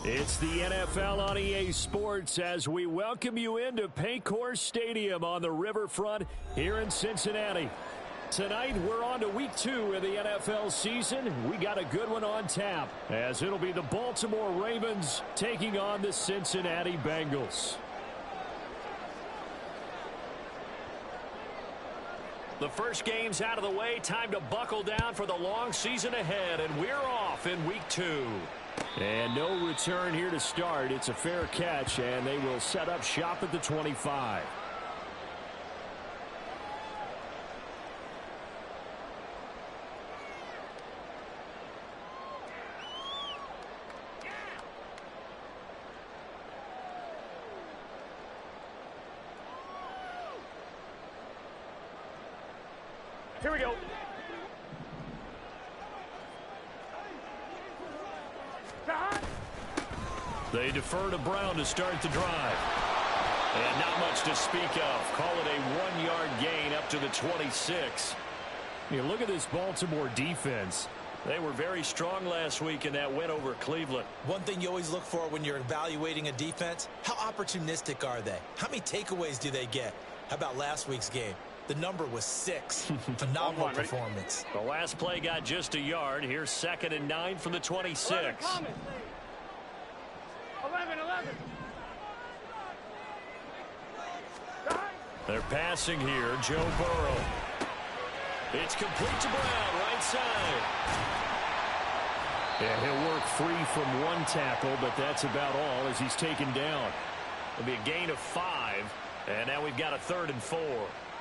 It's the NFL on EA Sports as we welcome you into Paycor Stadium on the riverfront here in Cincinnati. Tonight, we're on to week 2 of the NFL season. We got a good one on tap as it'll be the Baltimore Ravens taking on the Cincinnati Bengals. The first game's out of the way. Time to buckle down for the long season ahead, and we're off in week 2. And no return here to start. It's a fair catch, and they will set up shop at the 25. Here we go. They defer to Brown to start the drive. And not much to speak of. Call it a 1-yard gain up to the 26. You look at this Baltimore defense. They were very strong last week in that win over Cleveland. One thing you always look for when you're evaluating a defense, how opportunistic are they? How many takeaways do they get? How about last week's game? The number was 6. Phenomenal performance. The last play got just a yard. Here's 2nd and 9 from the 26. 11. They're passing here. Joe Burrow. It's complete to Brown, right side. Yeah, he'll work free from one tackle, but that's about all as he's taken down. It'll be a gain of 5, and now we've got a 3rd and 4.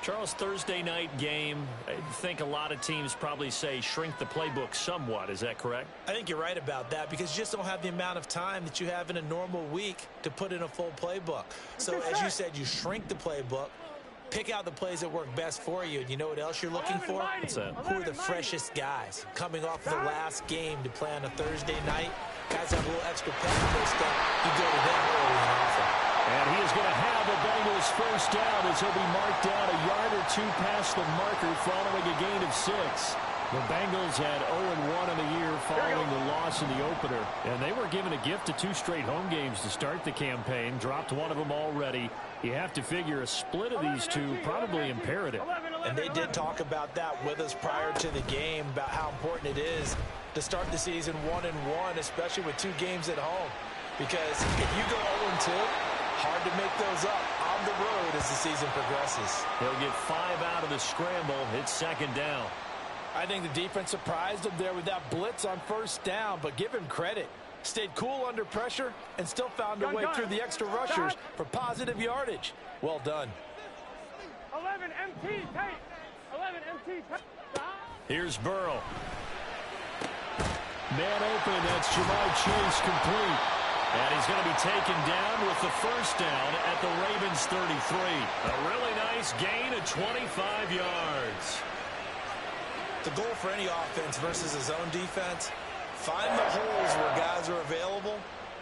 Charles, Thursday night game, I think a lot of teams probably say shrink the playbook somewhat. Is that correct? I think you're right about that because you just don't have the amount of time that you have in a normal week to put in a full playbook. So as you said, you shrink the playbook, pick out the plays that work best for you. And you know what else you're looking for? What's that? Who are the freshest guys coming off the last game to play on a Thursday night? Guys have a little extra pep in their step. You go to them early and often. And he is going to have the Bengals first down as he'll be marked down a yard or 2 past the marker following a gain of 6. The Bengals had 0-1 in the year following the loss in the opener. And they were given a gift of 2 straight home games to start the campaign. Dropped one of them already. You have to figure a split of these two probably imperative. And they did talk about that with us prior to the game, about how important it is to start the season 1-1, especially with 2 games at home. Because if you go 0-2, hard to make those up on the road as the season progresses. They'll get 5 out of the scramble. It's 2nd down. I think the defense surprised him there with that blitz on first down, but give him credit. Stayed cool under pressure and still found a way through the extra rushers for positive yardage. Well done. 11 MT tight. 11 MT tight. Here's Burrow. Man open. That's Ja'Marr Chase complete. And he's going to be taken down with the first down at the Ravens 33. A really nice gain of 25 yards. The goal for any offense versus his own defense, find the holes where guys are available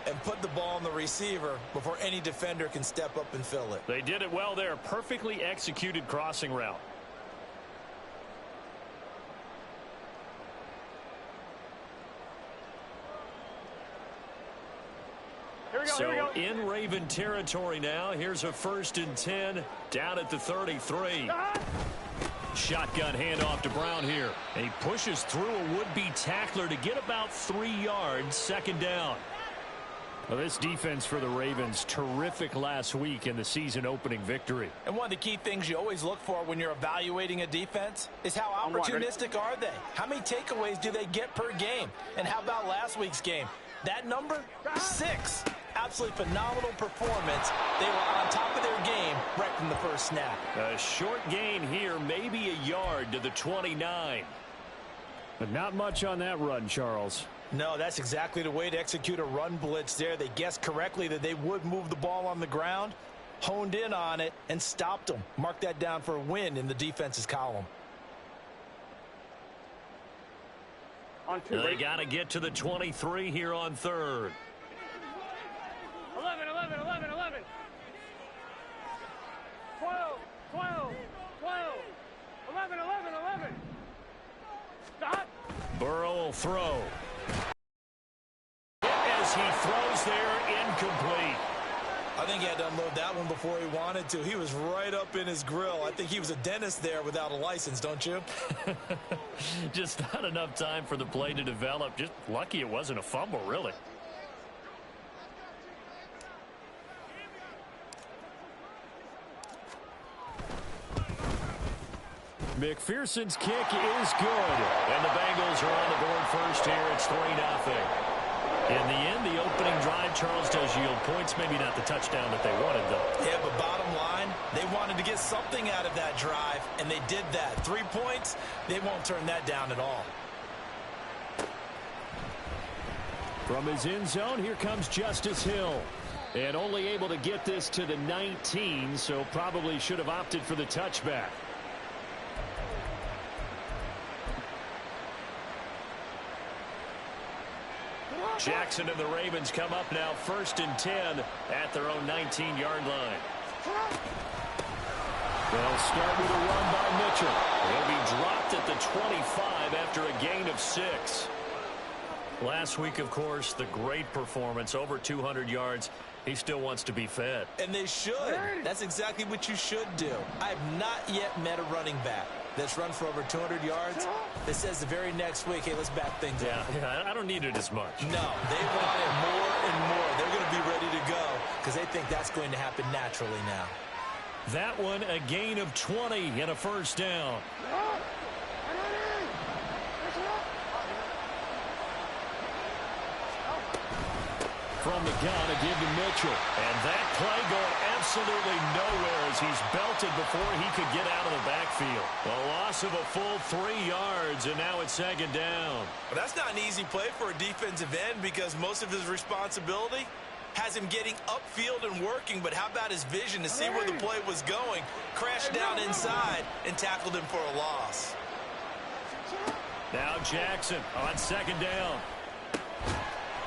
and put the ball on the receiver before any defender can step up and fill it. They did it well there. Perfectly executed crossing route. So in Raven territory now. Here's a 1st and 10 down at the 33. Shotgun handoff to Brown here. And he pushes through a would-be tackler to get about 3 yards. 2nd down. Well, this defense for the Ravens, terrific last week in the season-opening victory. And one of the key things you always look for when you're evaluating a defense is how opportunistic are they? How many takeaways do they get per game? And how about last week's game? That number? 6. Absolutely phenomenal performance. They were on top of their game right from the first snap. A short gain here, maybe a yard to the 29. But not much on that run, Charles. No, that's exactly the way to execute a run blitz there. They guessed correctly that they would move the ball on the ground, honed in on it, and stopped them. Mark that down for a win in the defense's column. They got to get to the 23 here on 3rd. 11. 12. 11. Stop. Burrow will throw. As he throws there think he had to unload that one before he wanted to. He was right up in his grill. I think he was a dentist there without a license, don't you? Just not enough time for the play to develop. Just lucky it wasn't a fumble, really. McPherson's kick is good. And the Bengals are on the board first here. It's 3-0. In the end, the opening drive, Charles, does yield points. Maybe not the touchdown that they wanted, though. Yeah, but bottom line, they wanted to get something out of that drive, and they did that. 3 points, they won't turn that down at all. From his end zone, here comes Justice Hill. And only able to get this to the 19, so probably should have opted for the touchback. Jackson and the Ravens come up now 1st and 10 at their own 19-yard line. They'll start with a run by Mitchell. He'll be dropped at the 25 after a gain of 6. Last week, of course, the great performance, over 200 yards. He still wants to be fed. And they should. That's exactly what you should do. I have not yet met a running back that's run for over 200 yards that says the very next week, hey, let's back things up. Yeah, I don't need it as much. No, they want it more and more. They're going to be ready to go because they think that's going to happen naturally now. That one, a gain of 20 and a first down. From the gun, a give to Mitchell. And that play going absolutely nowhere as he's belted before he could get out of the backfield. A loss of a full 3 yards, and now it's 2nd down. Well, that's not an easy play for a defensive end because most of his responsibility has him getting upfield and working, but how about his vision to see where the play was going, crashed down inside, and tackled him for a loss. Now Jackson on 2nd down.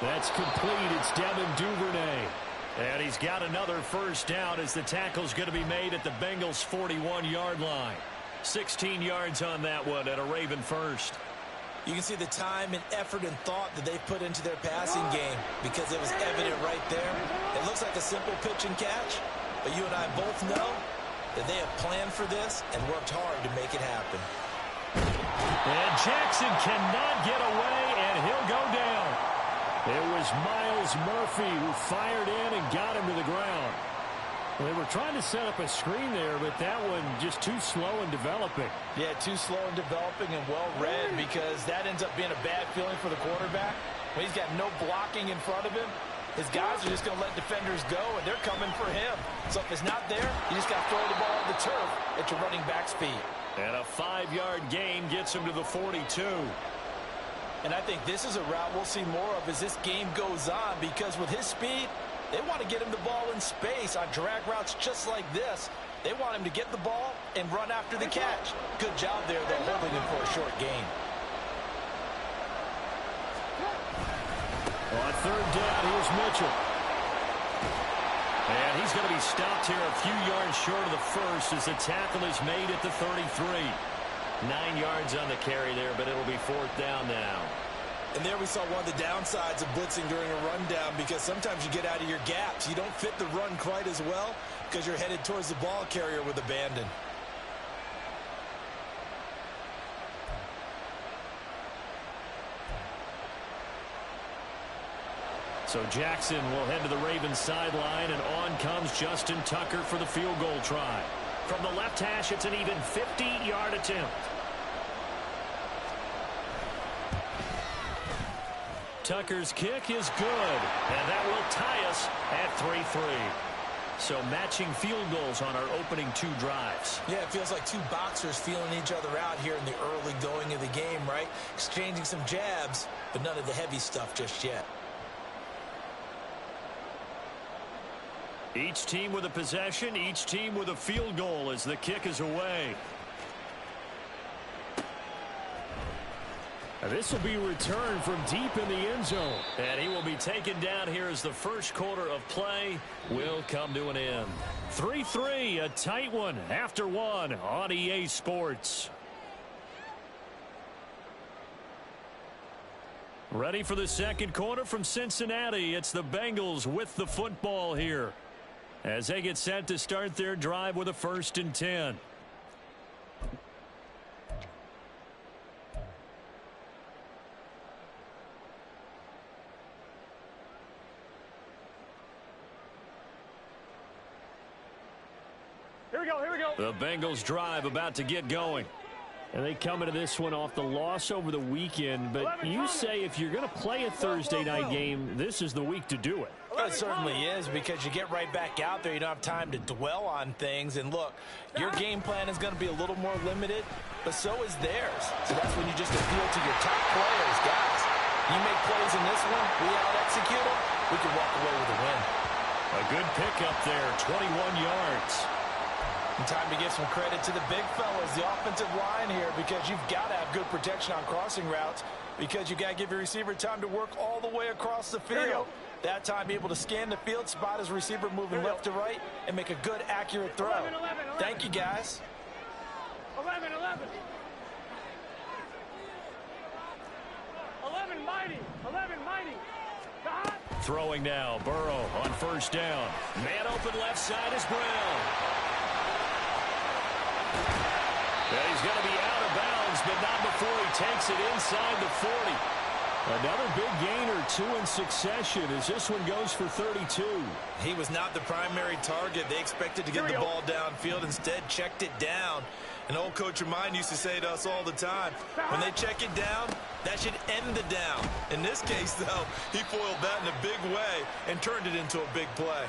That's complete. It's Devin Duvernay. And he's got another first down as the tackle's going to be made at the Bengals' 41-yard line. 16 yards on that one at a Raven first. You can see the time and effort and thought that they've put into their passing game because it was evident right there. It looks like a simple pitch and catch, but you and I both know that they have planned for this and worked hard to make it happen. And Jackson cannot get away, and he'll go down. It was Myles Murphy who fired in and got him to the ground. Well, they were trying to set up a screen there, but that one just too slow in developing. Yeah, too slow in developing and well read because that ends up being a bad feeling for the quarterback. When he's got no blocking in front of him, his guys are just going to let defenders go, and they're coming for him. So if it's not there, you just got to throw the ball on the turf at your running back's feet. And a 5-yard gain gets him to the 42. And I think this is a route we'll see more of as this game goes on because with his speed, they want to get him the ball in space on drag routes just like this. They want him to get the ball and run after the catch. Good job there, though, holding him for a short gain. On 3rd down, here's Mitchell. And he's going to be stopped here a few yards short of the first as the tackle is made at the 33. 9 yards on the carry there, but it'll be 4th down now. And there we saw one of the downsides of blitzing during a rundown because sometimes you get out of your gaps. You don't fit the run quite as well because you're headed towards the ball carrier with abandon. So Jackson will head to the Ravens sideline, and on comes Justin Tucker for the field goal try. From the left hash, it's an even 50-yard attempt. Tucker's kick is good, and that will tie us at 3-3. So matching field goals on our opening 2 drives. Yeah, it feels like 2 boxers feeling each other out here in the early going of the game, right? Exchanging some jabs, but none of the heavy stuff just yet. Each team with a possession, each team with a field goal as the kick is away. This will be returned from deep in the end zone. And he will be taken down here as the first quarter of play will come to an end. 3-3, a tight one after 1 on EA Sports. Ready for the second quarter from Cincinnati. It's the Bengals with the football here. as they get set to start their drive with a 1st and 10. Here we go, here we go. The Bengals drive about to get going. And they come into this one off the loss over the weekend. But you say if you're going to play a Thursday night game, this is the week to do it. It certainly is, because you get right back out there. You don't have time to dwell on things. And look, your game plan is going to be a little more limited, but so is theirs. So that's when you just appeal to your top players. Guys, you make plays in this one, we out-execute them, we can walk away with a win. A good pickup there, 21 yards. And time to give some credit to the big fellas, the offensive line here, because you've got to have good protection on crossing routes, because you got to give your receiver time to work all the way across the field. That time, be able to scan the field, spot his receiver moving left to right, and make a good, accurate throw. 11. Thank you, guys. 11. 11 mighty. 11 mighty. Throwing now, Burrow on 1st down. Man open left side is Brown. Yeah, he's going to be out of bounds, but not before he takes it inside the 40. Another big gain or 2 in succession as this one goes for 32. He was not the primary target. They expected to get the ball downfield. Instead, checked it down. An old coach of mine used to say to us all the time, when they check it down, that should end the down. In this case, though, he foiled that in a big way and turned it into a big play.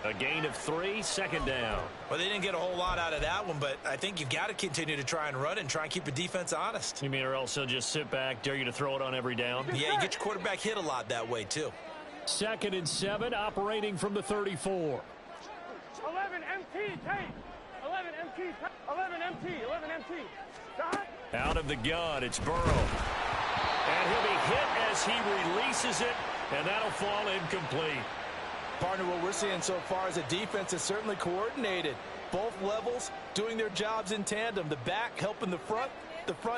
A gain of 3, 2nd down. Well, they didn't get a whole lot out of that one, but I think you've got to continue to try and run and try and keep the defense honest. You mean or else he'll just sit back, dare you to throw it on every down? Yeah, you get your quarterback hit a lot that way, too. 2nd and 7, operating from the 34. 11 MT, Tate. 11 MT, 11 MT, 11 MT. Out of the gun, it's Burrow. And he'll be hit as he releases it, and that'll fall incomplete. Partner, what we're seeing so far is a defense that's certainly coordinated. Both levels doing their jobs in tandem. The back helping the front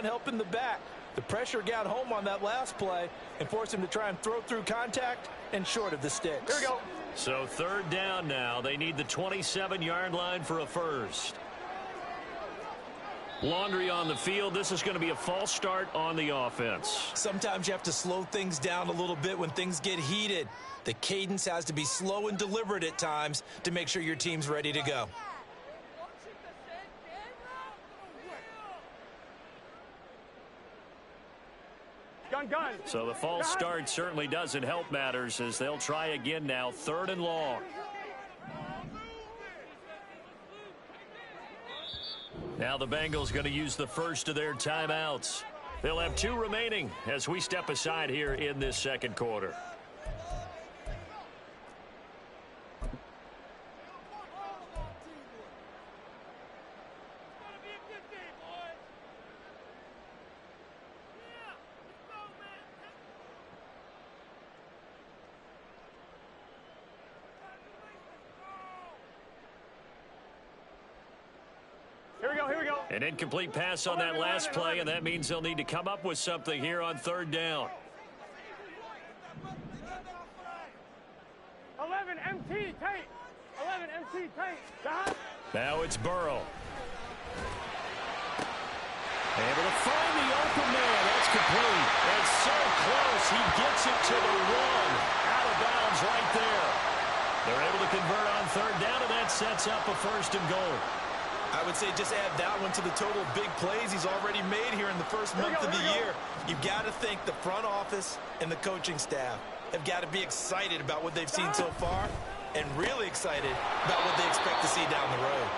helping the back. The pressure got home on that last play and forced him to try and throw through contact and short of the sticks. Here we go. So 3rd down now. They need the 27-yard line for a 1st. Laundry on the field. This is going to be a false start on the offense. Sometimes you have to slow things down a little bit when things get heated. The cadence has to be slow and deliberate at times to make sure your team's ready to go. Gun. So the false start certainly doesn't help matters as they'll try again now, 3rd and long. Now the Bengals going to use the first of their timeouts. They'll have 2 remaining as we step aside here in this 2nd quarter. Here we go. An incomplete pass on that last play, and that means they'll need to come up with something here on 3rd down. 11 MT, Tate. 11 MT, Tate. Now it's Burrow. Able to find the open man. That's complete. And so close, he gets it to the 1. Out of bounds right there. They're able to convert on 3rd down, and that sets up a 1st and goal. I would say just add that one to the total of big plays he's already made here in the first month of the year. You've got to think the front office and the coaching staff have got to be excited about what they've seen so far and really excited about what they expect to see down the road.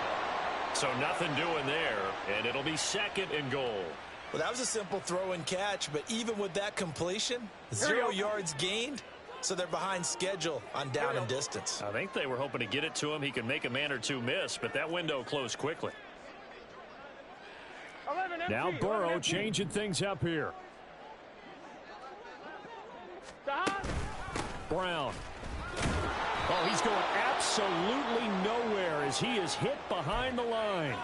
So nothing doing there, and it'll be 2nd and goal. Well, that was a simple throw and catch, but even with that completion, 0 yards gained, so they're behind schedule on down and distance. I think they were hoping to get it to him. He could make a man or 2 miss, but that window closed quickly. Now Burrow changing things up here. Brown. Oh, he's going absolutely nowhere as he is hit behind the line.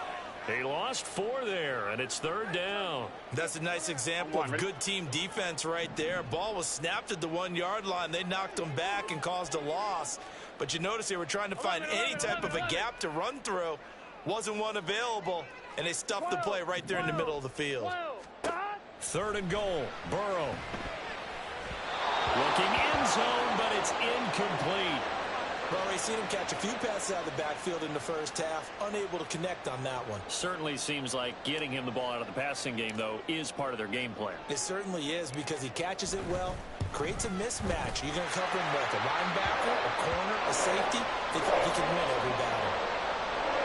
He lost 4 there, and it's 3rd down. That's a nice example of good team defense right there. Ball was snapped at the 1-yard line. They knocked him back and caused a loss. But you notice they were trying to find any type of a gap to run through. Wasn't one available, and they stuffed the play right there in the middle of the field. 3rd and goal. Burrow. Looking end zone, but it's incomplete. Well, we've seen him catch a few passes out of the backfield in the first half, unable to connect on that one. Certainly seems like getting him the ball out of the passing game, though, is part of their game plan. It certainly is, because he catches it well, creates a mismatch. You're going to cover him with a linebacker, a corner, a safety. They think he can win every battle.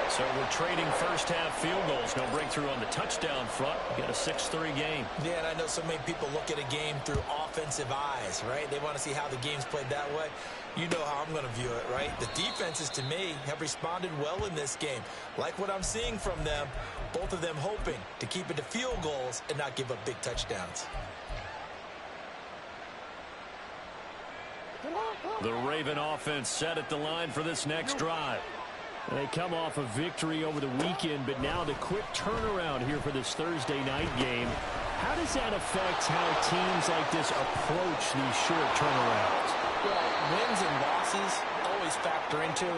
So we're trading first-half field goals. No breakthrough on the touchdown front. We got a 6-3 game. Yeah, and I know so many people look at a game through offensive eyes, right? They want to see how the game's played that way. You know how I'm going to view it, right? The defenses, to me, have responded well in this game. Like what I'm seeing from them, both of them hoping to keep it to field goals and not give up big touchdowns. The Raven offense set at the line for this next drive. They come off a victory over the weekend, but now the quick turnaround here for this Thursday night game. How does that affect how teams like this approach these short turnarounds? Well, wins and losses always factor into,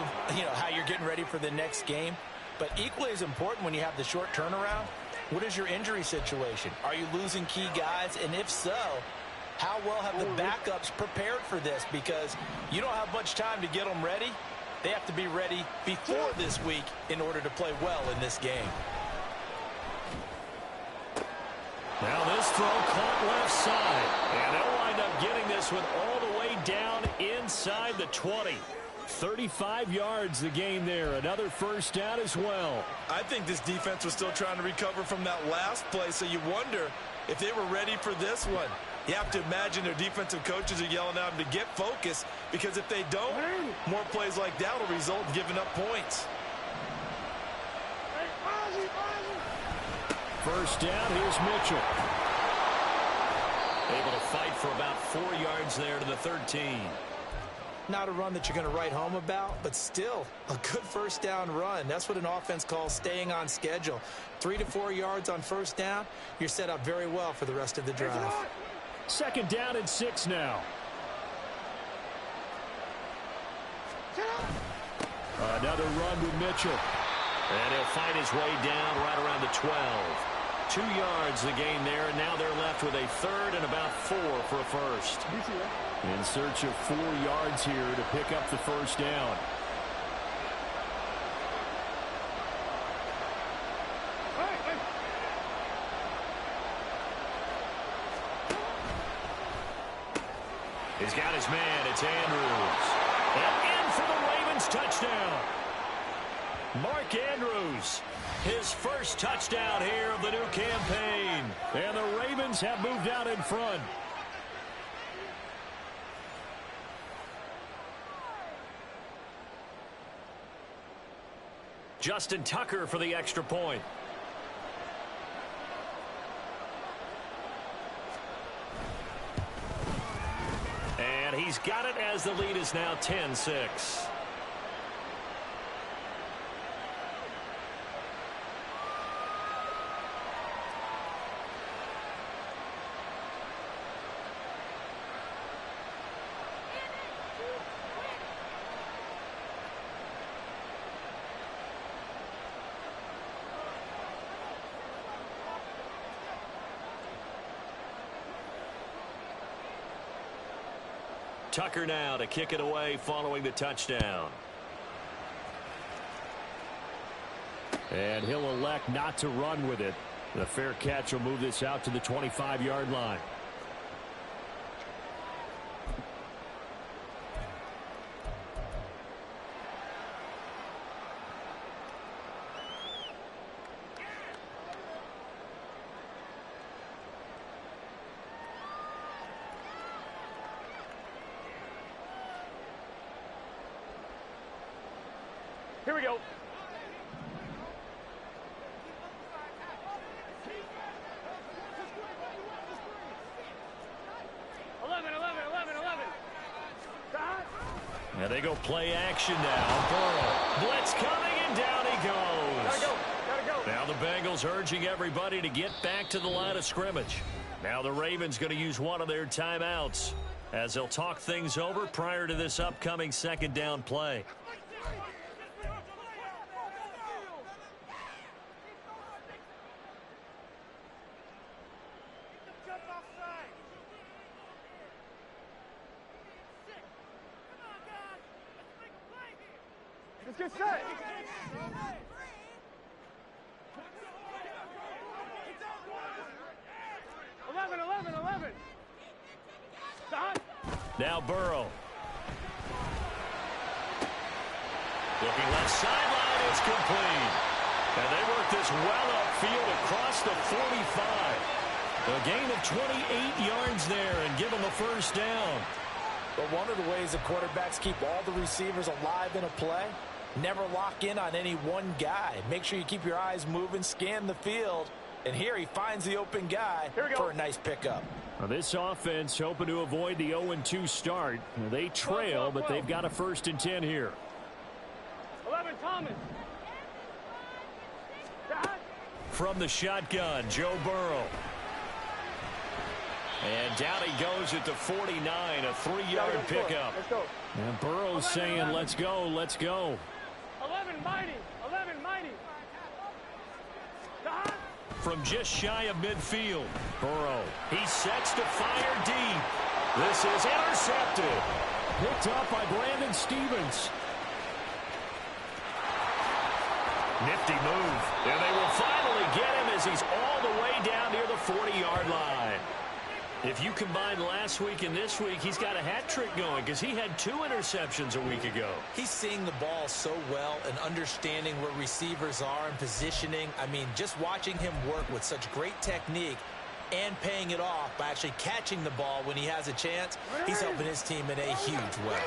how you're getting ready for the next game. But equally as important when you have the short turnaround, what is your injury situation? Are you losing key guys? And if so, how well have the backups prepared for this? Because you don't have much time to get them ready. They have to be ready before this week in order to play well in this game. Now this throw caught left side. And they'll wind up getting this one all the way down inside the 20. 35 yards the game there. Another first down as well. I think this defense was still trying to recover from that last play, so you wonder if they were ready for this one. You have to imagine their defensive coaches are yelling at them to get focused, because if they don't, more plays like that will result in giving up points. First down, here's Mitchell. Able to fight for about 4 yards there to the 13. Not a run that you're going to write home about, but still a good first down run. That's what an offense calls staying on schedule. 3 to 4 yards on first down, you're set up very well for the rest of the drive. 2nd down and 6 now. Another run with Mitchell. And he'll find his way down right around the 12. 2 yards the gain there, and now they're left with a 3rd and about 4 for a first. In search of 4 yards here to pick up the first down. He's got his man. It's Andrews. And in for the Ravens touchdown. Mark Andrews, his first touchdown here of the new campaign. And the Ravens have moved out in front. Justin Tucker for the extra point. And he's got it as the lead is now 10-6. Tucker now to kick it away following the touchdown. And he'll elect not to run with it. The fair catch will move this out to the 25-yard line. Here we go. And they go play action now. Burrow. Blitz coming, and down he goes. Gotta go. Now the Bengals urging everybody to get back to the line of scrimmage. Now the Ravens going to use one of their timeouts. as they'll talk things over prior to this upcoming second down play. Let's get set. Now Burrow. Looking left sideline, it's complete. And they work this well upfield across the 45. A gain of 28 yards there and give them a first down. But one of the ways that quarterbacks keep all the receivers alive in a play, never lock in on any one guy. Make sure you keep your eyes moving, scan the field. And here he finds the open guy for a nice pickup. Well, this offense hoping to avoid the 0-2 start. They trail, but they've got a 1st and 10 here. 11, Thomas. From the shotgun, Joe Burrow. And down he goes at the 49, a 3-yard pickup. Let's go. And Burrow's saying, let's go, let's go. 11, mighty. 11, mighty. From just shy of midfield, Burrow. He sets to fire deep. This is intercepted. Picked up by Brandon Stephens. Nifty move. And they will finally get him as he's all the way down near the 40-yard line. If you combine last week and this week, he's got a hat trick going because he had 2 interceptions a week ago. He's seeing the ball so well and understanding where receivers are and positioning. I mean, just watching him work with such great technique and paying it off by actually catching the ball when he has a chance, he's helping his team in a huge way.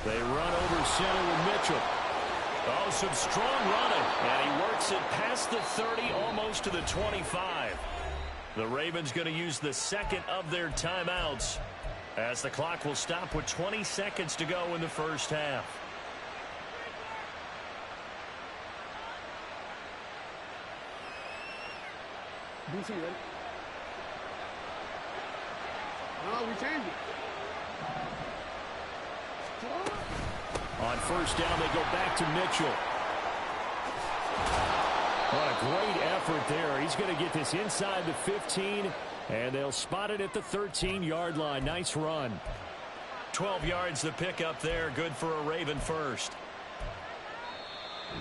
They run over center with Mitchell. Oh, some strong running. And he works it past the 30, almost to the 25. The Ravens going to use the second of their timeouts as the clock will stop with 20 seconds to go in the first half. DC, ready? No, we changed it. On first down, they go back to Mitchell. What a great effort there. He's going to get this inside the 15, and they'll spot it at the 13-yard line. Nice run. 12 yards the pickup there. Good for a Raven first.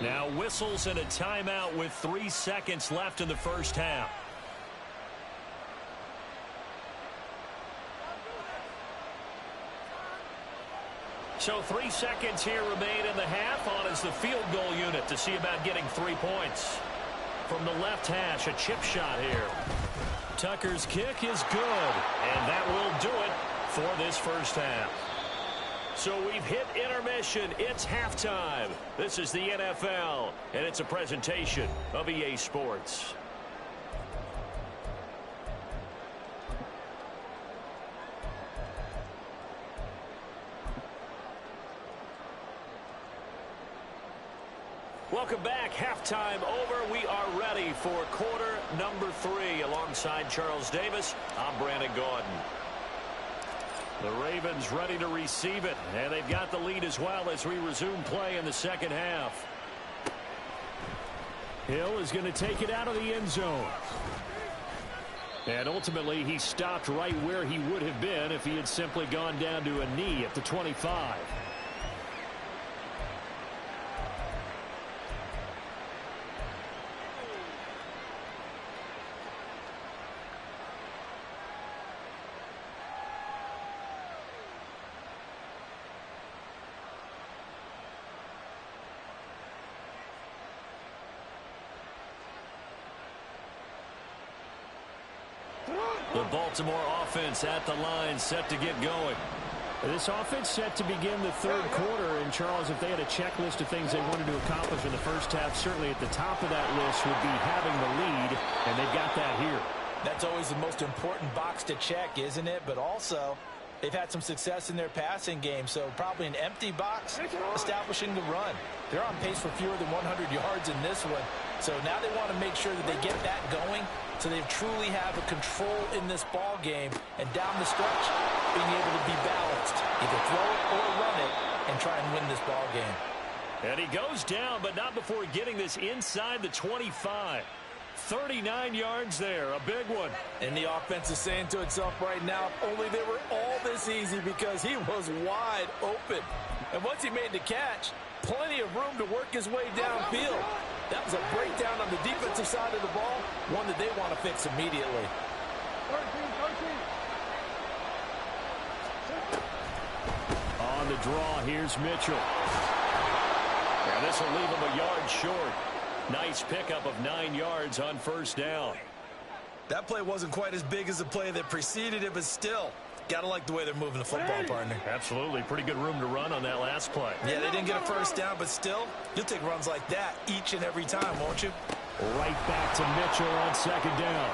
Now whistles and a timeout with 3 seconds left in the first half. So 3 seconds here remain in the half. On is the field goal unit to see about getting 3 points. From the left hash, a chip shot here. Tucker's kick is good, and that will do it for this first half. So we've hit intermission. It's halftime. This is the NFL, and it's a presentation of EA Sports. Welcome back. Halftime over. We are ready for quarter number 3. Alongside Charles Davis, I'm Brandon Gaudin. The Ravens ready to receive it, and they've got the lead as well as we resume play in the second half. Hill is going to take it out of the end zone. And ultimately, he stopped right where he would have been if he had simply gone down to a knee at the 25. The Baltimore offense at the line, set to get going. This offense set to begin the third quarter. And, Charles, if they had a checklist of things they wanted to accomplish in the first half, certainly at the top of that list would be having the lead, and they've got that here. That's always the most important box to check, isn't it? But also, they've had some success in their passing game, so probably an empty box establishing the run. They're on pace for fewer than 100 yards in this one. So now they want to make sure that they get that going so they truly have a control in this ball game. And down the stretch, being able to be balanced. Either throw it or run it and try and win this ball game. And he goes down, but not before getting this inside the 25. 39 yards there, a big one. And the offense is saying to itself right now, if only they were all this easy, because he was wide open. And once he made the catch, plenty of room to work his way downfield. That was a breakdown on the defensive side of the ball, one that they want to fix immediately. 13. On the draw, here's Mitchell. And this will leave him a yard short. Nice pickup of 9 yards on first down. That play wasn't quite as big as the play that preceded it, but still, got to like the way they're moving the football, partner. Absolutely. Pretty good room to run on that last play. Yeah, they didn't get a first down, but still, you'll take runs like that each and every time, won't you? Right back to Mitchell on second down.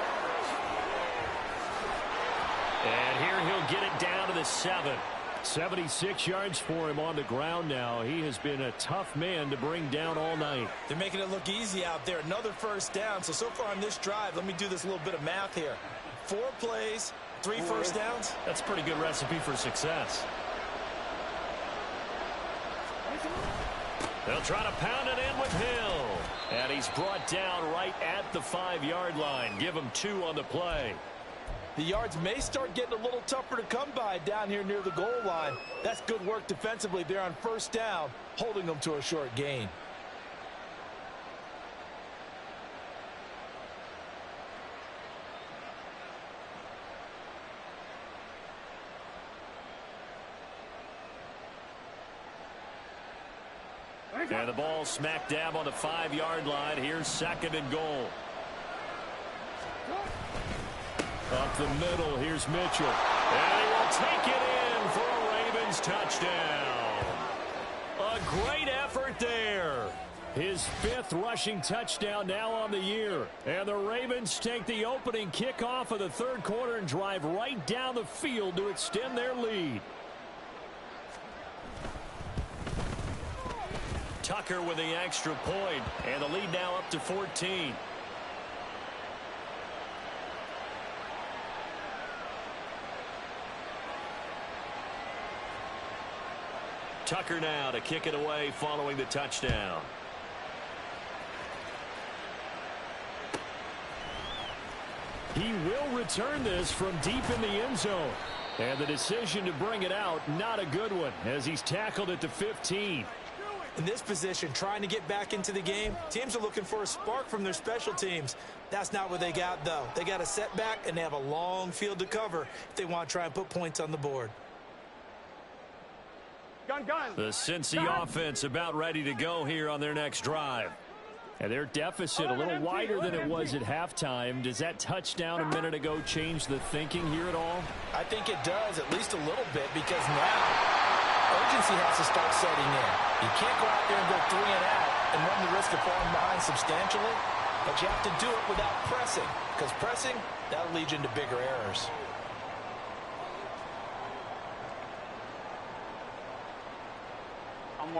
And here he'll get it down to the 7. 76 yards for him on the ground now. He has been a tough man to bring down all night. They're making it look easy out there. Another first down. So far on this drive, let me do this little bit of math here. 4 plays, 3 first downs. That's a pretty good recipe for success. They'll try to pound it in with Hill. And he's brought down right at the 5-yard line. Give him 2 on the play. The yards may start getting a little tougher to come by down here near the goal line. That's good work defensively there on first down, holding them to a short gain. And the ball smack dab on the 5-yard line. Here's 2nd and goal. Up the middle, here's Mitchell. And he will take it in for a Ravens touchdown. A great effort there. His 5th rushing touchdown now on the year. And the Ravens take the opening kickoff of the 3rd quarter and drive right down the field to extend their lead. Tucker with the extra point, and the lead now up to 14. Tucker now to kick it away following the touchdown. He will return this from deep in the end zone. And the decision to bring it out, not a good one, as he's tackled at the 15. In this position, trying to get back into the game, teams are looking for a spark from their special teams. That's not what they got, though. They got a setback, and they have a long field to cover if they want to try and put points on the board. Gun. The Cincy offense about ready to go here on their next drive. And their deficit a little wider than it was at halftime. Does that touchdown a minute ago change the thinking here at all? I think it does, at least a little bit, because now urgency has to start setting in. You can't go out there and go 3 and out and run the risk of falling behind substantially, but you have to do it without pressing, because pressing, that'll lead you into bigger errors.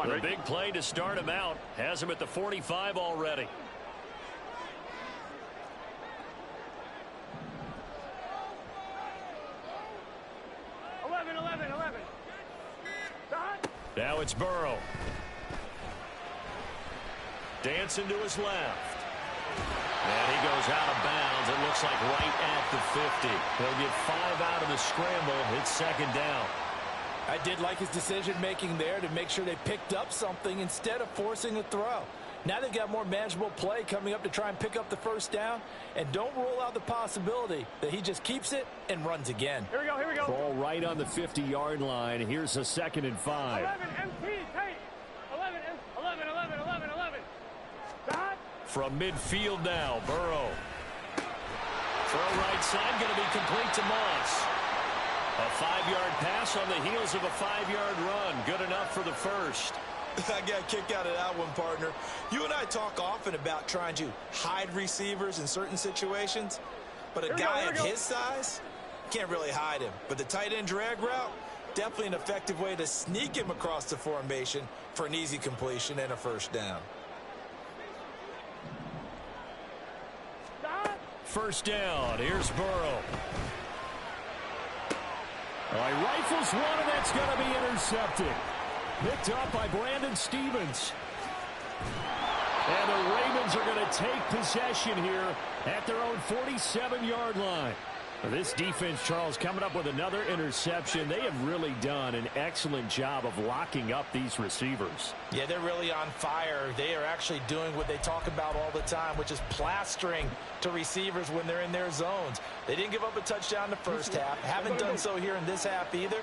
The big play to start him out has him at the 45 already. Now it's Burrow. Dancing to his left. And he goes out of bounds. It looks like right at the 50. He'll get 5 out of the scramble. It's 2nd down. I did like his decision-making there to make sure they picked up something instead of forcing a throw. Now they've got more manageable play coming up to try and pick up the first down. And don't rule out the possibility that he just keeps it and runs again. Here we go. Ball right on the 50-yard line. Here's a 2nd and 5. 11 MT, Tate. 11. Stop. From midfield now, Burrow. Throw right side, going to be complete to Moss. A 5-yard pass on the heels of a 5-yard run. Good enough for the first. I got a kick out of that one, partner. You and I talk often about trying to hide receivers in certain situations, but a guy of his size can't really hide him. But the tight end drag route, definitely an effective way to sneak him across the formation for an easy completion and a first down. first down. Here's Burrow. He rifles one, and that's going to be intercepted. Picked up by Brandon Stephens. And the Ravens are going to take possession here at their own 47-yard line. This defense, Charles, coming up with another interception. They have really done an excellent job of locking up these receivers. Yeah, they're really on fire. They are actually doing what they talk about all the time, which is plastering to receivers when they're in their zones. They didn't give up a touchdown in the first half. Haven't done so here in this half either.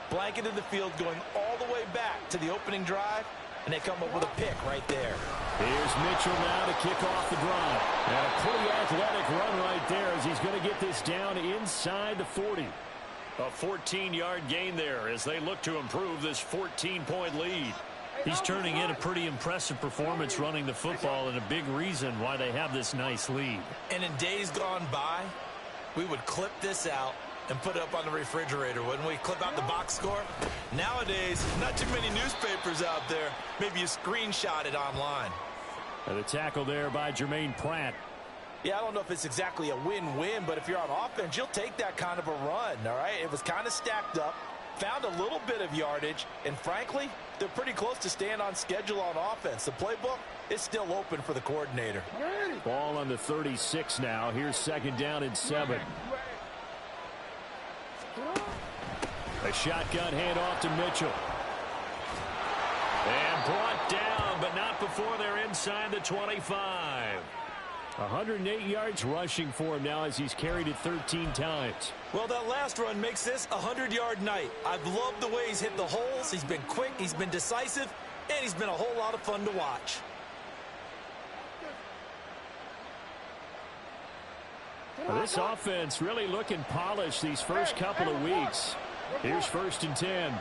Blanketed the field going all the way back to the opening drive, and they come up with a pick right there. Here's Mitchell now to kick off the drive. And a pretty athletic run right there as he's going to get this down inside the 40. A 14-yard gain there as they look to improve this 14-point lead. He's turning in a pretty impressive performance running the football, and a big reason why they have this nice lead. And in days gone by, we would clip this out and put it up on the refrigerator, wouldn't we? Clip out the box score. Nowadays, not too many newspapers out there. Maybe you screenshot it online. And a tackle there by Jermaine Pratt. Yeah, I don't know if it's exactly a win-win, but if you're on offense, you'll take that kind of a run, all right? It was kind of stacked up, found a little bit of yardage, and frankly, they're pretty close to staying on schedule on offense. The playbook is still open for the coordinator. Ball on the 36 now. Here's second down and 7. A shotgun handoff to Mitchell. And brought down, but not before they're inside the 25. 108 yards rushing for him now as he's carried it 13 times. Well, that last run makes this a 100-yard night. I've loved the way he's hit the holes. He's been quick, he's been decisive, and he's been a whole lot of fun to watch. Well, this offense really looking polished these first couple of weeks. Here's first and 10.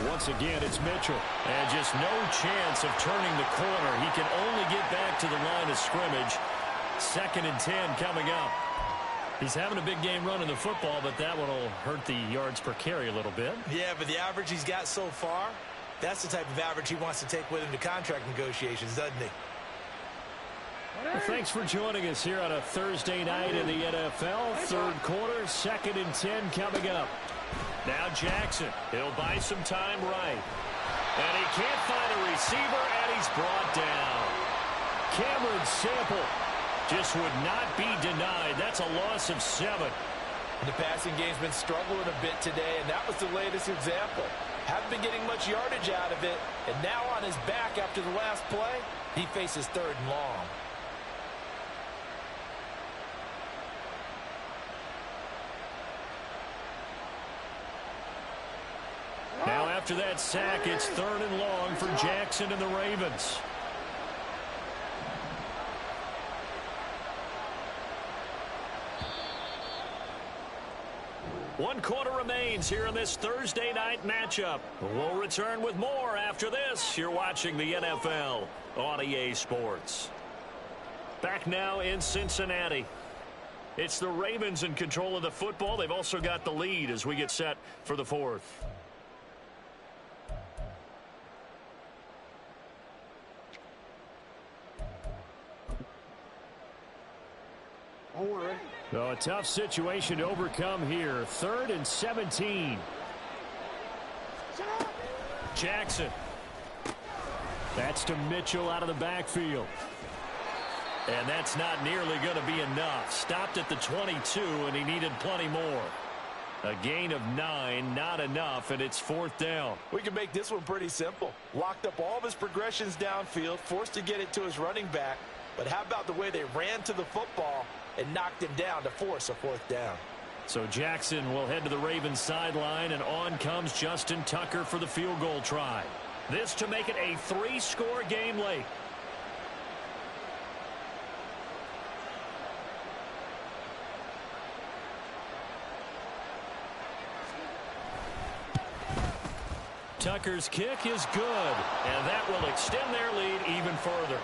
Once again, it's Mitchell. And just no chance of turning the corner. He can only get back to the line of scrimmage. Second and 10 coming up. He's having a big game running the football, but that one will hurt the yards per carry a little bit. Yeah, but the average he's got so far, that's the type of average he wants to take with him to contract negotiations, doesn't he? Well, thanks for joining us here on a Thursday night in the NFL. Third quarter, second and 10 coming up. Now Jackson, he'll buy some time right. And he can't find a receiver, and he's brought down. Cameron Sample just would not be denied. That's a loss of 7. The passing game's been struggling a bit today, and that was the latest example. Haven't been getting much yardage out of it, and now on his back after the last play, he faces third and long. Now after that sack, it's third and long for Jackson and the Ravens. One quarter remains here in this Thursday night matchup. We'll return with more after this. You're watching the NFL on EA Sports. Back now in Cincinnati. It's the Ravens in control of the football. They've also got the lead as we get set for the fourth. So a tough situation to overcome here. Third and 17. Jackson. That's to Mitchell out of the backfield. And that's not nearly going to be enough. Stopped at the 22, and he needed plenty more. A gain of 9, not enough, and it's fourth down. We can make this one pretty simple. Locked up all of his progressions downfield, forced to get it to his running back. But how about the way they ran to the football and knocked him down to force a fourth down? So Jackson will head to the Ravens sideline, and on comes Justin Tucker for the field goal try. This to make it a 3-score game late. Tucker's kick is good, and that will extend their lead even further.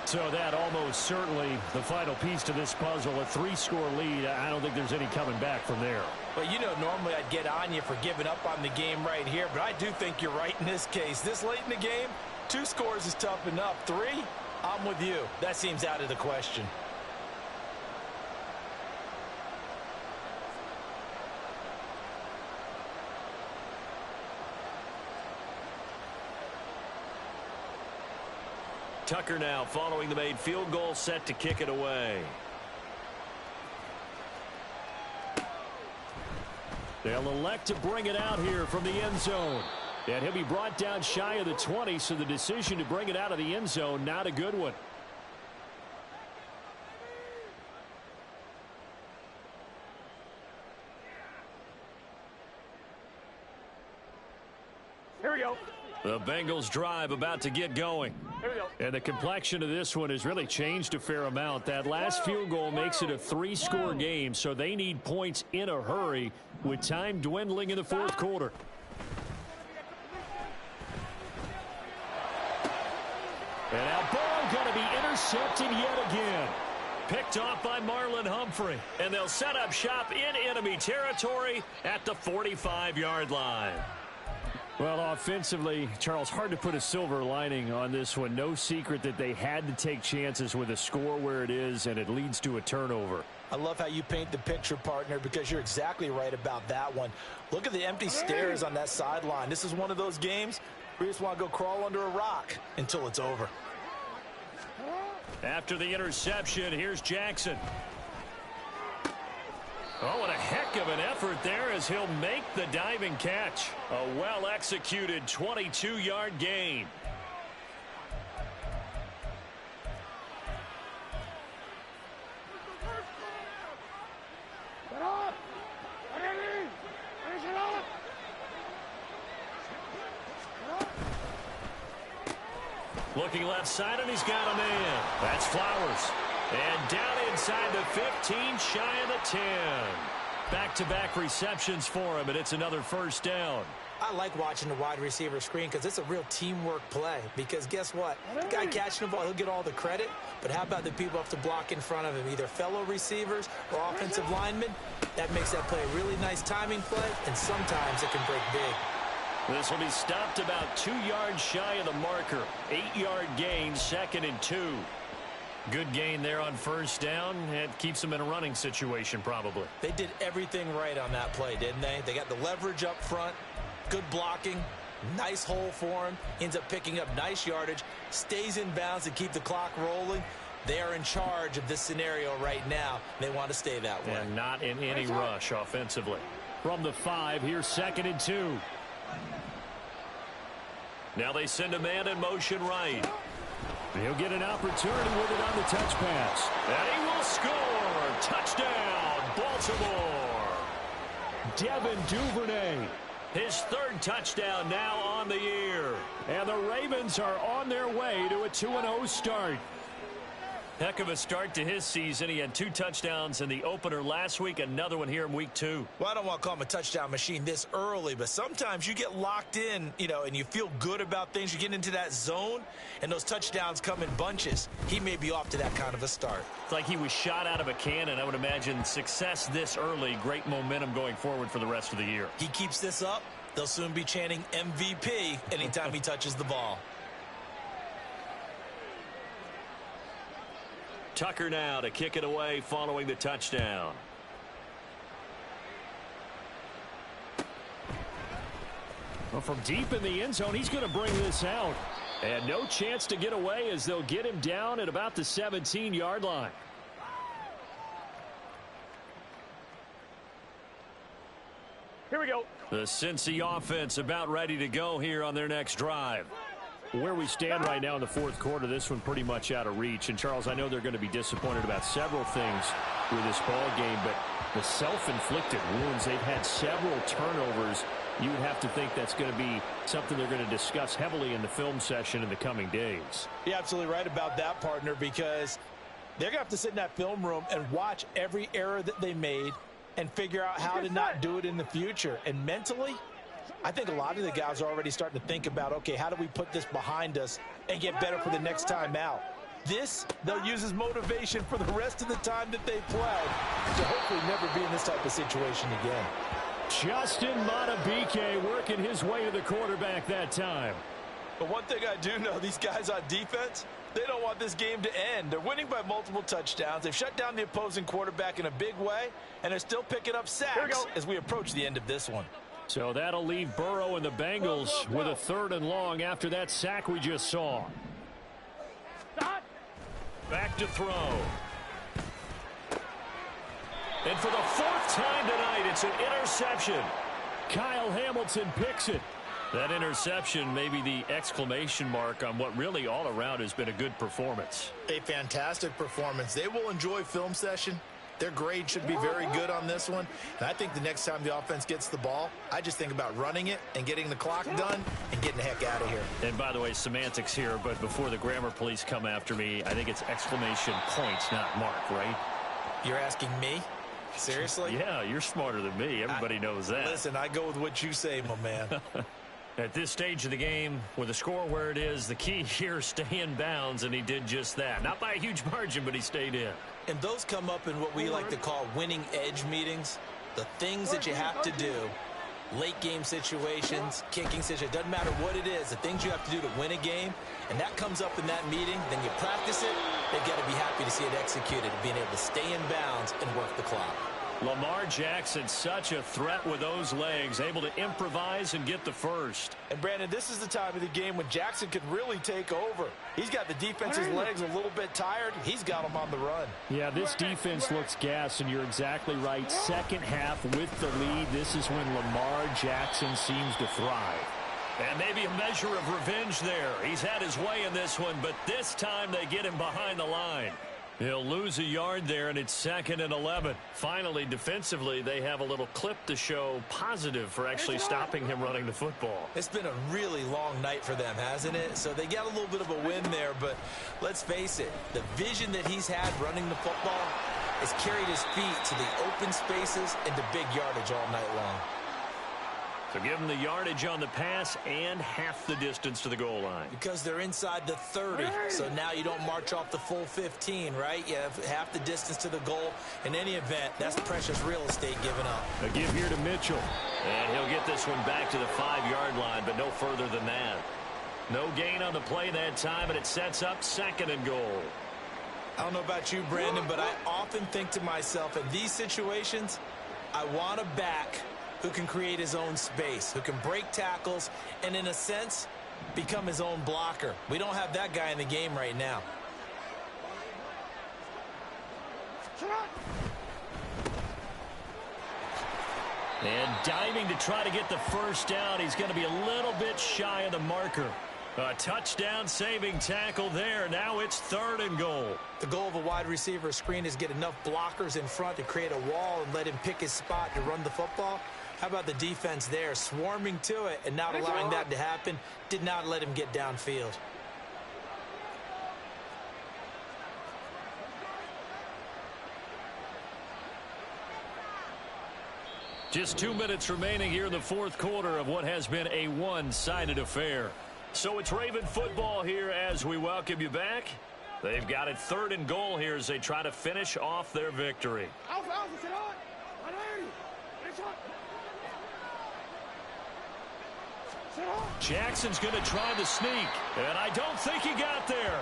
So that almost certainly the final piece to this puzzle, a 3-score lead. I don't think there's any coming back from there. Well, you know, normally I'd get on you for giving up on the game right here, but I do think you're right in this case. This late in the game, 2 scores is tough enough. 3, I'm with you. That seems out of the question. Tucker now following the made field goal, set to kick it away. They'll elect to bring it out here from the end zone. And he'll be brought down shy of the 20, so the decision to bring it out of the end zone, not a good one. Here we go. The Bengals drive about to get going. Here we go. And the complexion of this one has really changed a fair amount. That last field goal makes it a 3-score game, so they need points in a hurry with time dwindling in the fourth quarter. And now Burrow going to be intercepted yet again. Picked off by Marlon Humphrey. And they'll set up shop in enemy territory at the 45-yard line. Well, offensively, Charles, hard to put a silver lining on this one. No secret that they had to take chances with a score where it is, and it leads to a turnover. I love how you paint the picture, partner, because you're exactly right about that one. Look at the empty stairs on that sideline. This is one of those games where you just want to go crawl under a rock until it's over. After the interception, here's Jackson. Oh, what a heck of an effort there as he'll make the diving catch. A well-executed 22-yard gain. Looking left side, and he's got a man. That's Flowers. And down inside the 15, shy of the 10. Back-to-back receptions for him, and it's another first down. I like watching the wide receiver screen because it's a real teamwork play. Because guess what? The guy catching the ball, he'll get all the credit. But how about the people up to block in front of him, either fellow receivers or offensive linemen? That makes that play a really nice timing play, and sometimes it can break big. This will be stopped about 2 yards shy of the marker. 8-yard gain, 2nd and 2. Good gain there on first down. It keeps them in a running situation probably. They did everything right on that play, didn't they? They got the leverage up front, good blocking, nice hole for him, ends up picking up nice yardage, stays in bounds to keep the clock rolling. They are in charge of this scenario right now. They want to stay that way. And not in any rush offensively. From the 5, here's 2nd and 2. Now they send a man in motion right. He'll get an opportunity with it on the touch pass. And he will score. Touchdown, Baltimore. Devin Duvernay. His 3rd touchdown now on the year. And the Ravens are on their way to a 2-0 start. Heck of a start to his season. He had 2 touchdowns in the opener last week, another one here in week 2. Well, I don't want to call him a touchdown machine this early, but sometimes you get locked in, and you feel good about things. You get into that zone, and those touchdowns come in bunches. He may be off to that kind of a start. It's like he was shot out of a cannon. I would imagine success this early, great momentum going forward for the rest of the year. He keeps this up, they'll soon be chanting MVP anytime he touches the ball. Tucker now to kick it away following the touchdown. Well, from deep in the end zone, he's going to bring this out. And no chance to get away as they'll get him down at about the 17-yard line. Here we go. The Cincy offense about ready to go here on their next drive. Where we stand right now in the fourth quarter, this one pretty much out of reach. And, Charles, I know they're going to be disappointed about several things with this ball game, but the self-inflicted wounds, they've had several turnovers. You would have to think that's going to be something they're going to discuss heavily in the film session in the coming days. You're absolutely right about that, partner, because they're going to have to sit in that film room and watch every error that they made and figure out how to not do it in the future. And mentally, I think a lot of the guys are already starting to think about, okay, how do we put this behind us and get better for the next time out? This, they'll use as motivation for the rest of the time that they play to hopefully never be in this type of situation again. Justin Madubuike working his way to the quarterback that time. But one thing I do know, these guys on defense, they don't want this game to end. They're winning by multiple touchdowns. They've shut down the opposing quarterback in a big way, and they're still picking up sacks as we approach the end of this one. So that'll leave Burrow and the Bengals with a 3rd and long after that sack we just saw. Back to throw. And for the fourth time tonight, it's an interception. Kyle Hamilton picks it. That interception may be the exclamation mark on what really all around has been a good performance. A fantastic performance. They will enjoy film session. Their grade should be very good on this one. And I think the next time the offense gets the ball, I just think about running it and getting the clock done and getting the heck out of here. And by the way, semantics here, but before the grammar police come after me, I think it's exclamation points, not mark, right? You're asking me? Seriously? Yeah, you're smarter than me. Everybody knows that. Listen, I go with what you say, my man. At this stage of the game, with the score where it is, the key here is stay in bounds, and he did just that. Not by a huge margin, but he stayed in. And those come up in what we like to call winning edge meetings. The things that you have to do, late game situations, kicking situations, doesn't matter what it is, the things you have to do to win a game, and that comes up in that meeting, then you practice it, they've got to be happy to see it executed, being able to stay in bounds and work the clock. Lamar Jackson, such a threat with those legs, able to improvise and get the first. And, Brandon, this is the time of the game when Jackson could really take over. He's got the defense's legs a little bit tired. He's got them on the run. Yeah, this defense looks gassed, and you're exactly right. Second half with the lead, this is when Lamar Jackson seems to thrive. And maybe a measure of revenge there. He's had his way in this one, but this time they get him behind the line. He'll lose a yard there, and it's 2nd and 11. Finally, defensively, they have a little clip to show positive for actually stopping him running the football. It's been a really long night for them, hasn't it? So they got a little bit of a win there, but let's face it, the vision that he's had running the football has carried his feet to the open spaces and to big yardage all night long. So give them the yardage on the pass and half the distance to the goal line. Because they're inside the 30, so now you don't march off the full 15, right? You have half the distance to the goal. In any event, that's precious real estate given up. A give here to Mitchell. And he'll get this one back to the 5-yard line, but no further than that. No gain on the play that time, and it sets up 2nd and goal. I don't know about you, Brandon, but I often think to myself, in these situations, I want a back who can create his own space, who can break tackles, and in a sense, become his own blocker. We don't have that guy in the game right now. And diving to try to get the first down. He's going to be a little bit shy of the marker. A touchdown-saving tackle there. Now it's 3rd and goal. The goal of a wide receiver screen is get enough blockers in front to create a wall and let him pick his spot to run the football. How about the defense there, swarming to it and not allowing that to happen? Did not let him get downfield. Just 2 minutes remaining here in the 4th quarter of what has been a one-sided affair. So it's Raven football here as we welcome you back. They've got it 3rd and goal here as they try to finish off their victory. Jackson's going to try the sneak, and I don't think he got there.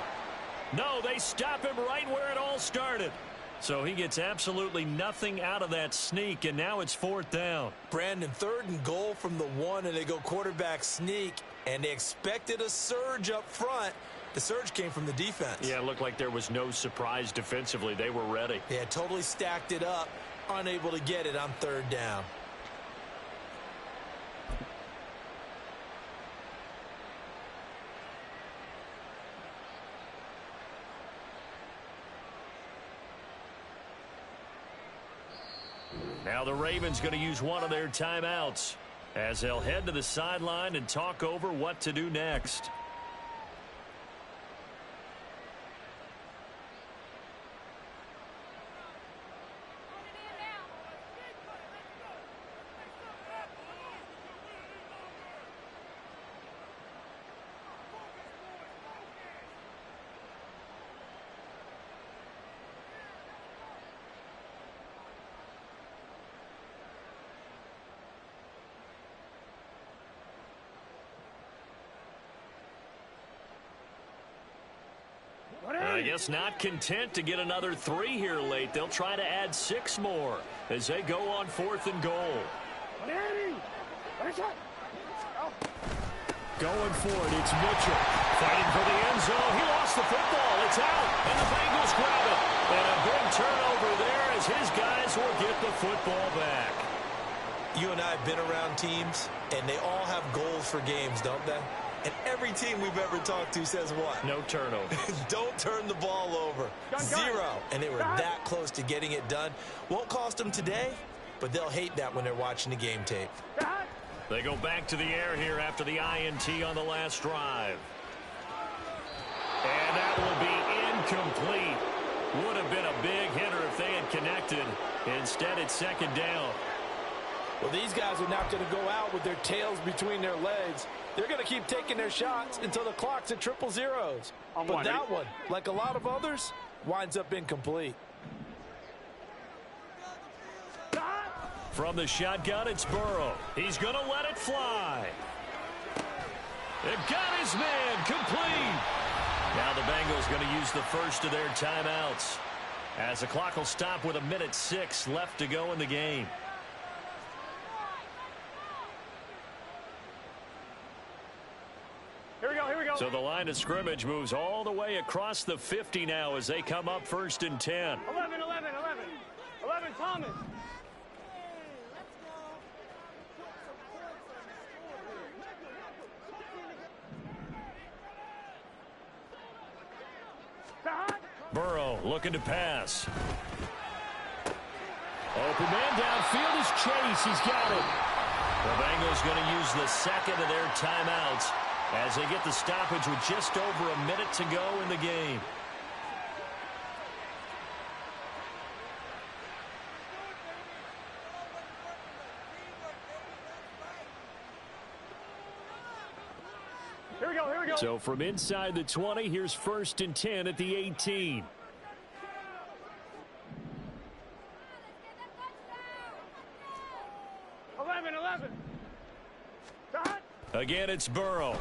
No, they stop him right where it all started. So he gets absolutely nothing out of that sneak, and now it's 4th down. Brandon, 3rd and goal from the 1, and they go quarterback sneak, and they expected a surge up front. The surge came from the defense. Yeah, it looked like there was no surprise defensively. They were ready. Yeah, totally stacked it up, unable to get it on 3rd down. Now the Ravens going to use one of their timeouts as they'll head to the sideline and talk over what to do next. I guess not content to get another 3 here late. They'll try to add 6 more as they go on 4th and goal. Going for it, it's Mitchell. Fighting for the end zone. He lost the football. It's out, and the Bengals grab it. And a big turnover there as his guys will get the football back. You and I have been around teams, and they all have goals for games, don't they? And every team we've ever talked to says what? No turnovers. Don't turn the ball over. Zero. And they were that close to getting it done. Won't cost them today, but they'll hate that when they're watching the game tape. They go back to the air here after the INT on the last drive. And that will be incomplete. Would have been a big hitter if they had connected. Instead, it's second down. Well, these guys are not going to go out with their tails between their legs. They're going to keep taking their shots until the clock's at 0-0. But that one, like a lot of others, winds up incomplete. From the shotgun, it's Burrow. He's going to let it fly. It got his man complete. Now the Bengals going to use the first of their timeouts, as the clock will stop with 1:06 left to go in the game. Here we go. So the line of scrimmage moves all the way across the 50 now as they come up 1st and 10. 11, Thomas. Burrow looking to pass. Open man downfield is Chase. He's got it. The Bengals going to use the second of their timeouts as they get the stoppage with just over a minute to go in the game. Here we go. So from inside the 20, here's 1st and 10 at the 18. Again, it's Burrow.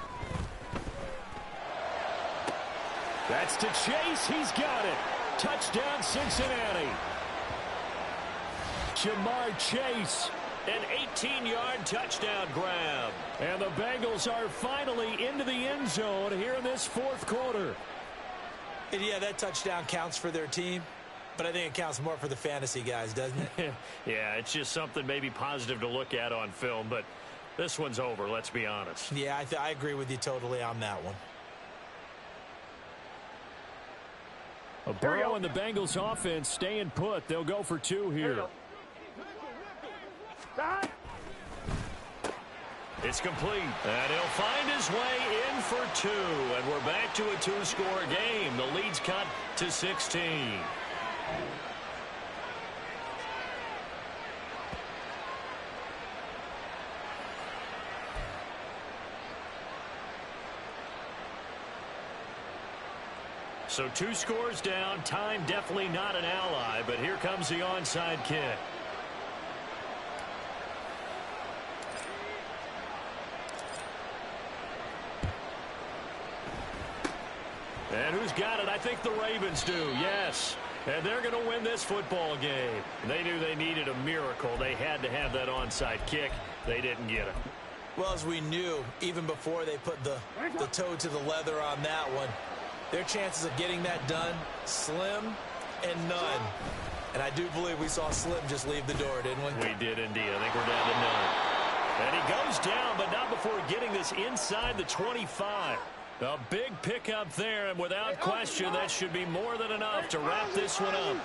That's to Chase. He's got it. Touchdown, Cincinnati. Jamar Chase. An 18-yard touchdown grab. And the Bengals are finally into the end zone here in this 4th quarter. And yeah, that touchdown counts for their team, but I think it counts more for the fantasy guys, doesn't it? Yeah, it's just something maybe positive to look at on film, but this one's over, let's be honest. Yeah, I agree with you totally on that one. Burrow and the Bengals offense staying put. They'll go for 2 here. It's complete, and he'll find his way in for 2, and we're back to a 2-score game. The lead's cut to 16. So 2 scores down. Time definitely not an ally, but here comes the onside kick. And who's got it? I think the Ravens do, yes. And they're going to win this football game. They knew they needed a miracle. They had to have that onside kick. They didn't get it. Well, as we knew, even before they put the toe to the leather on that one, their chances of getting that done, slim and none. And I do believe we saw Slim just leave the door, didn't we? We did indeed. I think we're down to none. And he goes down, but not before getting this inside the 25. A big pickup there, and without question, that should be more than enough to wrap this one up.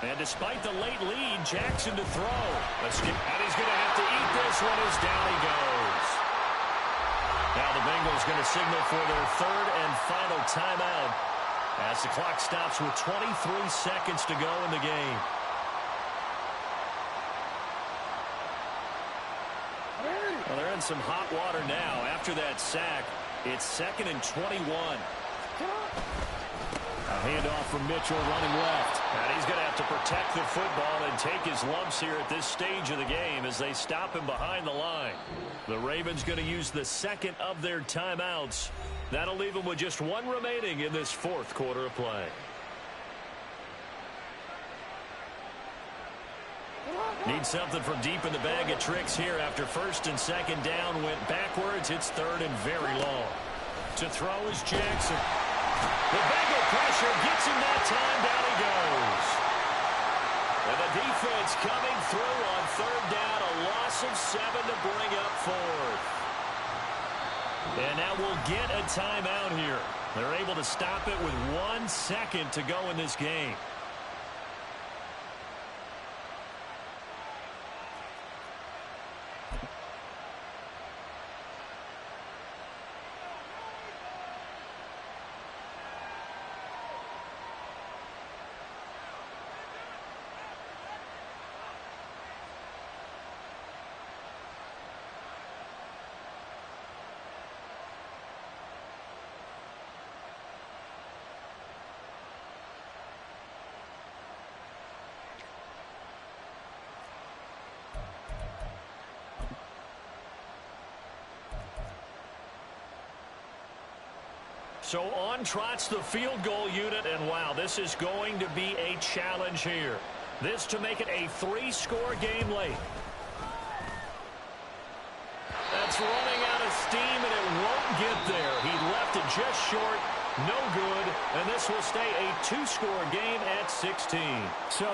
And despite the late lead, Jackson to throw. And he's going to have to eat this one as down he goes. Now the Bengals going to signal for their 3rd and final timeout as the clock stops with 23 seconds to go in the game. Well, they're in some hot water now. After that sack, it's 2nd and 21. A handoff from Mitchell running left. And he's going to have to protect the football and take his lumps here at this stage of the game as they stop him behind the line. The Ravens going to use the 2nd of their timeouts. That'll leave them with just 1 remaining in this 4th quarter of play. Need something from deep in the bag of tricks here after first and second down went backwards. It's third and very long. To throw is Jackson. The Bengal pressure gets him that time. Down he goes. And the defense coming through on third down. A loss of 7 to bring up fourth. And now we'll get a timeout here. They're able to stop it with 1 second to go in this game. So on trots the field goal unit, and wow, this is going to be a challenge here. This to make it a 3-score game late. That's running out of steam, and it won't get there. He left it just short, no good, and this will stay a 2-score game at 16. So